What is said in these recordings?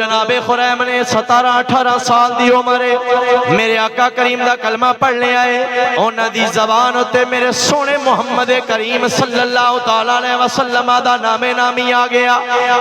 جناب خریم نے 17-18 سال دی عمر میرے آقا کریم دا کلمہ پڑھ لے آئے انہاں دی زبان ہوتے میرے سونے محمد کریم صلی اللہ تعالیٰ علیہ وسلم دا نام نامی آ گیا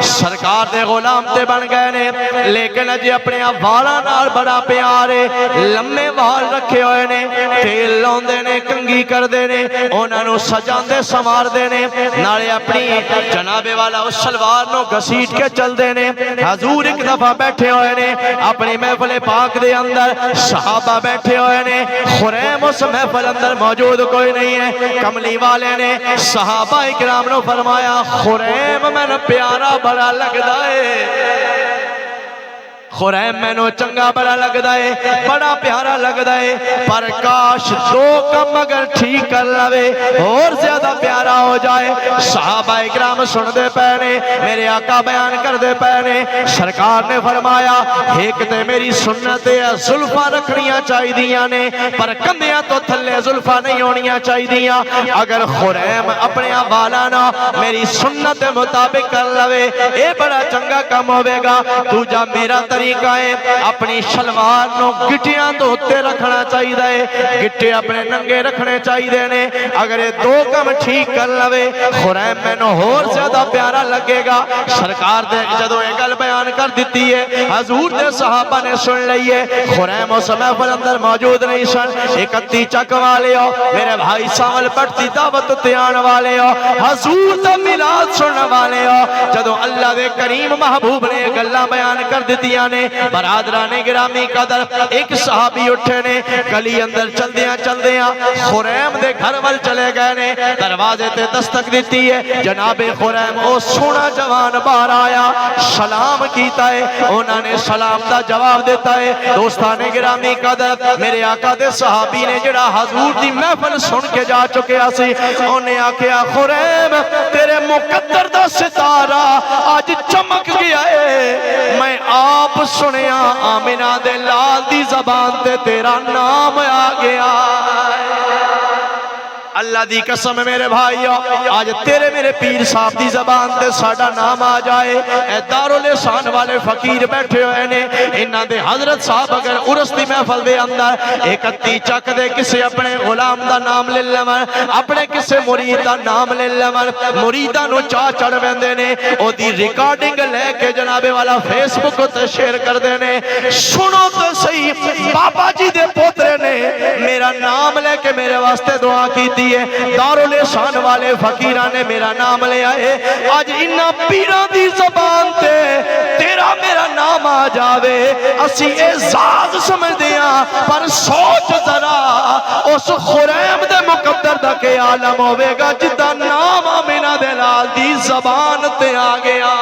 سرکار دے غلام تے بن گئے نے لیکن اجے اپنے والاں نال بڑا پیارے لمے وال رکھے ہوئے نے تیل لاؤندے نے کنگھی کردے نے انہاں نو سجاندے سنواردے نے نالے اپنی جناب والا اس شلوار نو گھسیٹ کے چل دے نے حضور ایک دفعہ بیٹھے ہوئے نے اپنی محفل پاک دے اندر صحابہ بیٹھے ہوئے نے خریم اس محفل اندر موجود کوئی نہیں ہے کملی والے نے صحابہ اکرام نو فرمایا خریم میں نے پیارا بڑا لگدا ہے خریم میں نو چنگا بڑا لگدا ہے بڑا پیارا لگدا ہے پر کاش دو کم اگر ٹھیک کر لوے اور زیادہ پیارا ہو جائے صحابہ اکرام سن دے پہنے میرے آقا بیان کر دے پہنے سرکار نے فرمایا ایک تے میری سنت ہے زلفہ رکھنیاں چاہی دیاں نے پر کندیاں تو تھلے زلفہ نہیں ہونیاں چاہی دیاں اگر خریم اپنے والانا میری سنت مطابق کر لوے اے بڑا چنگا کم ہوئے گا تو جا میرا طریقہ ہے اپنی شلوار نو گٹیاں تو ہوتے رکھنا چاہی دے گٹے اپنے ننگے رکھنے چاہی دے نے اگر یہ دو کم ٹھیک کر لوے خریم میں نو اور زیادہ پیارا لگے گا سرکار دے جدو ایک گل بیان کر دیتی ہے حضور دے صحابہ نے سن لئیے خریم اس محفل اندر موجود نہیں سن اکتی چک والے ہو میرے بھائی سامل پٹتی دعوت تیان والے ہو حضور دا میلاد سننے والے ہو جدو اللہ دے کریم محبوب نے گلہ بیان کر دیتیاں نے برادران گرامی قدر ایک صحابی اٹھے نے گلی اندر چل دیاں خریم دے گھر وال چلے گئے نے دروازے تے دستک دیتی ہے جناب خریم او سونا جوان باہر آیا سلام کیتا ہے انہوں نے سلام دا جواب دیتا ہے دوستان گرامی قدر میرے آقا دے صحابی نے جڑا حضور دی محفل سن کے جا چکے آسی انہیں آکیا خریم تیرے مقدر دا ستارہ آج چمک گیا ہے میں آپ سنیا آمینہ دے لال دی زبان تے تیرا نام آ گیا اللہ دی قسم میرے بھائیو آج تیرے میرے پیر صاحب دی زبان تے ساڑا نام آ جائے اے دارالحسان والے فقیر بیٹھے ہوئے نے انہاں دے حضرت صاحب اگر عرس دی محفل دے اندر اکتی چک دے کسے اپنے غلام دا نام لے لیون اپنے کسے مرید دا نام لے لیون مریدہ نو چاہ چڑھ ویندے نے او دی ریکارڈنگ لے کے جناب والا فیس بک تے شیئر کر دینے سنو تو صحیح بابا جی دے پوترے نے میرا نام لے کے میرے واسطے دعا کی تھی دارالحسان والے فقیران نے میرا نام لے آئے آج انہاں پیران دی زبان تے تیرا میرا نام آ جاوے اسی اعزاز سمجھ دیاں پر سوچ ذرا اس خریم دے مقدر دا کے عالم ہوئے گا جدہ نام آمینہ دے لال دی زبان تے آ گیا